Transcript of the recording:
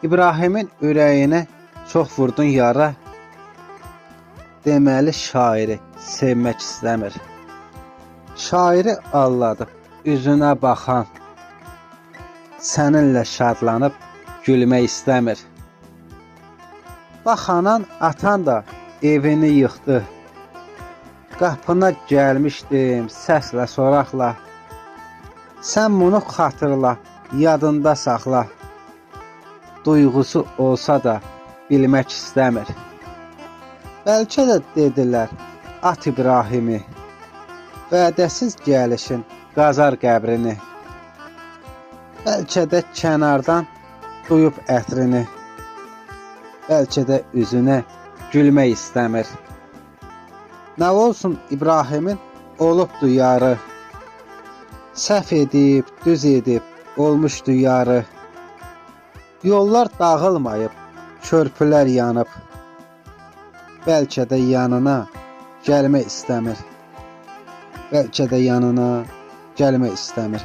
İbrahimin ürəyinə çox vurdun yara. Deməli şairi sevmək istəmir. Şairi alladıb üzünə baxan səninlə şadlanıb gülmək istəmir. Baxanan atan da evini yıxdı. Qapına gəlmişdim səslə soraqla. Sən bunu xatırla, yadında saxla. Duyğusu olsa da bilmək istəmir. Bəlkə də dedilər at İbrahimi, vədəsiz gəlişin qazar qəbrini. Bəlkə də kənardan duyub ətrini, bəlkə də üzünə gülmək istəmir. Nə olsun İbrahimin olubdu yarı, səhv edib, düz edib, olmuşdu yarı. Yollar dağılmayıb, körpülər yanıb, bəlkə də yanına gəlmək istəmir. Bəlkə də yanına gəlmək istəmir.